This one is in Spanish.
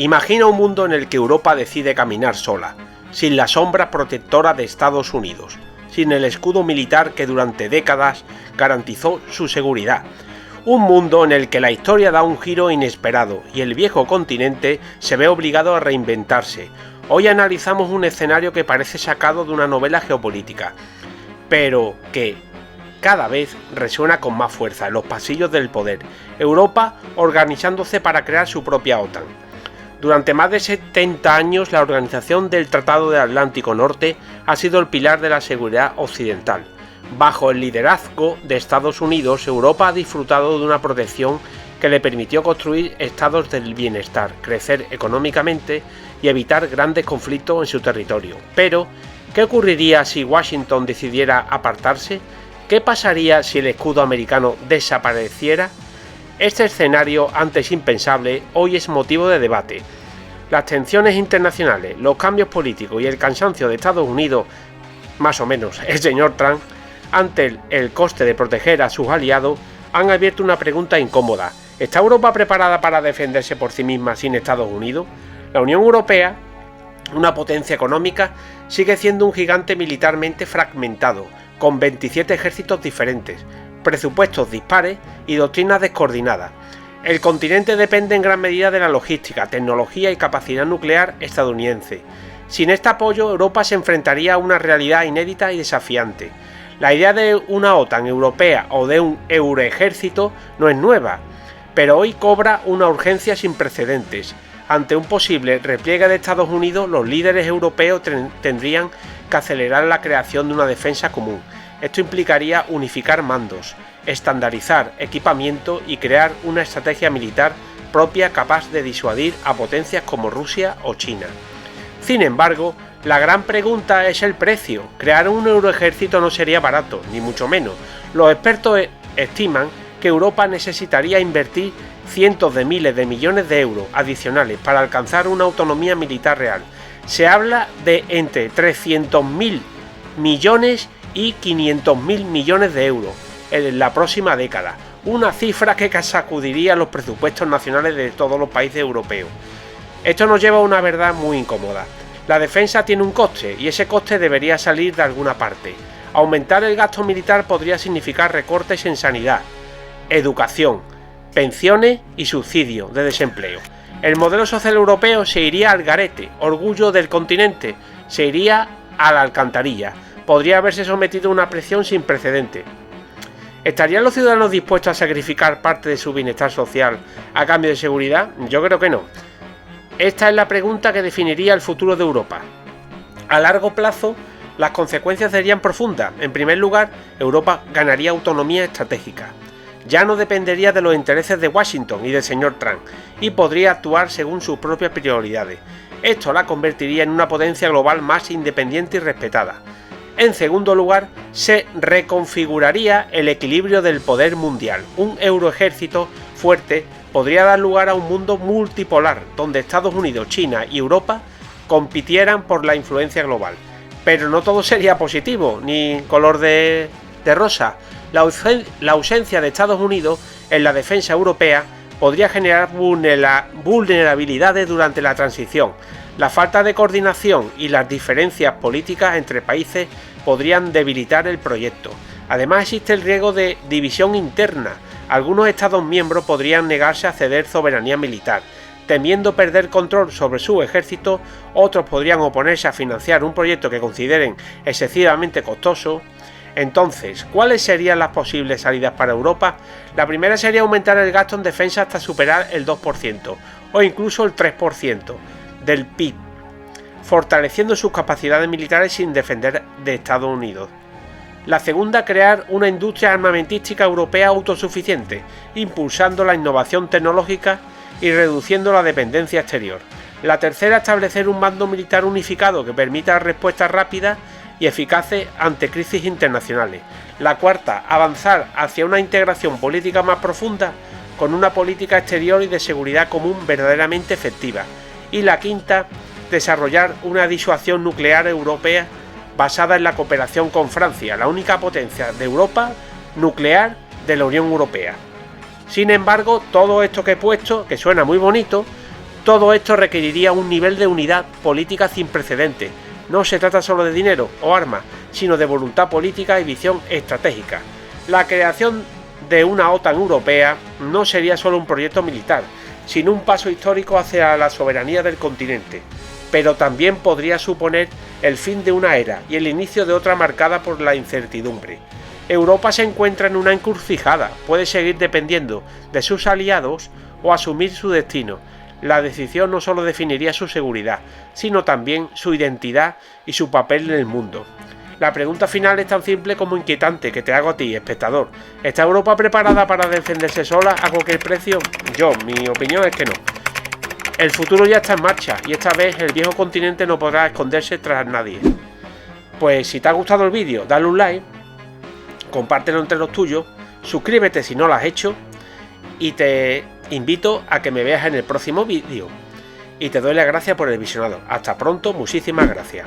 Imagina un mundo en el que Europa decide caminar sola, sin la sombra protectora de Estados Unidos, sin el escudo militar que durante décadas garantizó su seguridad. Un mundo en el que la historia da un giro inesperado y el viejo continente se ve obligado a reinventarse. Hoy analizamos un escenario que parece sacado de una novela geopolítica, pero que cada vez resuena con más fuerza en los pasillos del poder. Europa organizándose para crear su propia OTAN. Durante más de 70 años, la organización del Tratado del Atlántico Norte ha sido el pilar de la seguridad occidental. Bajo el liderazgo de Estados Unidos, Europa ha disfrutado de una protección que le permitió construir estados del bienestar, crecer económicamente y evitar grandes conflictos en su territorio. Pero, ¿qué ocurriría si Washington decidiera apartarse? ¿Qué pasaría si el escudo americano desapareciera? Este escenario, antes impensable, hoy es motivo de debate. Las tensiones internacionales, los cambios políticos y el cansancio de Estados Unidos, más o menos el señor Trump, ante el coste de proteger a sus aliados, han abierto una pregunta incómoda. ¿Está Europa preparada para defenderse por sí misma sin Estados Unidos? La Unión Europea, una potencia económica, sigue siendo un gigante militarmente fragmentado, con 27 ejércitos diferentes, presupuestos dispares y doctrinas descoordinadas. El continente depende en gran medida de la logística, tecnología y capacidad nuclear estadounidense. Sin este apoyo, Europa se enfrentaría a una realidad inédita y desafiante. La idea de una OTAN europea o de un euroejército no es nueva, pero hoy cobra una urgencia sin precedentes. Ante un posible repliegue de Estados Unidos, los líderes europeos tendrían que acelerar la creación de una defensa común. Esto implicaría unificar mandos, estandarizar equipamiento y crear una estrategia militar propia capaz de disuadir a potencias como Rusia o China. Sin embargo, la gran pregunta es el precio. Crear un euroejército no sería barato, ni mucho menos. Los expertos estiman que Europa necesitaría invertir cientos de miles de millones de euros adicionales para alcanzar una autonomía militar real. Se habla de entre 300.000 millones y 500.000 millones de euros en la próxima década, una cifra que sacudiría los presupuestos nacionales de todos los países europeos. Esto nos lleva a una verdad muy incómoda. La defensa tiene un coste y ese coste debería salir de alguna parte. Aumentar el gasto militar podría significar recortes en sanidad, educación, pensiones y subsidios de desempleo. El modelo social europeo se iría al garete, orgullo del continente, se iría a la alcantarilla. Podría haberse sometido a una presión sin precedentes. ¿Estarían los ciudadanos dispuestos a sacrificar parte de su bienestar social a cambio de seguridad? Yo creo que no. Esta es la pregunta que definiría el futuro de Europa. A largo plazo, las consecuencias serían profundas. En primer lugar, Europa ganaría autonomía estratégica. Ya no dependería de los intereses de Washington y del señor Trump, y podría actuar según sus propias prioridades. Esto la convertiría en una potencia global más independiente y respetada. En segundo lugar, se reconfiguraría el equilibrio del poder mundial. Un euroejército fuerte podría dar lugar a un mundo multipolar, donde Estados Unidos, China y Europa compitieran por la influencia global. Pero no todo sería positivo, ni color de rosa. La ausencia de Estados Unidos en la defensa europea podría generar vulnerabilidades durante la transición. La falta de coordinación y las diferencias políticas entre países podrían debilitar el proyecto. Además, existe el riesgo de división interna. Algunos Estados miembros podrían negarse a ceder soberanía militar, temiendo perder control sobre su ejército. Otros podrían oponerse a financiar un proyecto que consideren excesivamente costoso. Entonces, ¿cuáles serían las posibles salidas para Europa? La primera sería aumentar el gasto en defensa hasta superar el 2% o incluso el 3% del PIB, fortaleciendo sus capacidades militares sin depender de Estados Unidos. La segunda, crear una industria armamentística europea autosuficiente, impulsando la innovación tecnológica y reduciendo la dependencia exterior. La tercera, establecer un mando militar unificado que permita respuestas rápidas y eficaces ante crisis internacionales. La cuarta, avanzar hacia una integración política más profunda con una política exterior y de seguridad común verdaderamente efectiva. Y la quinta, desarrollar una disuasión nuclear europea basada en la cooperación con Francia, la única potencia de Europa nuclear de la Unión Europea. Sin embargo, todo esto que he puesto, que suena muy bonito, Todo esto requeriría un nivel de unidad política sin precedentes. No se trata solo de dinero o armas, sino de voluntad política y visión estratégica. La creación de una OTAN europea no sería solo un proyecto militar, sino un paso histórico hacia la soberanía del continente, pero también podría suponer el fin de una era y el inicio de otra marcada por la incertidumbre. Europa se encuentra en una encrucijada, puede seguir dependiendo de sus aliados o asumir su destino. La decisión no solo definiría su seguridad, sino también su identidad y su papel en el mundo. La pregunta final es tan simple como inquietante que te hago a ti, espectador. ¿Está Europa preparada para defenderse sola a cualquier precio? Mi opinión es que no. El futuro ya está en marcha y esta vez el viejo continente no podrá esconderse tras nadie. Pues si te ha gustado el vídeo, dale un like, compártelo entre los tuyos, suscríbete si no lo has hecho y te invito a que me veas en el próximo vídeo. Y te doy las gracias por el visionado. Hasta pronto, muchísimas gracias.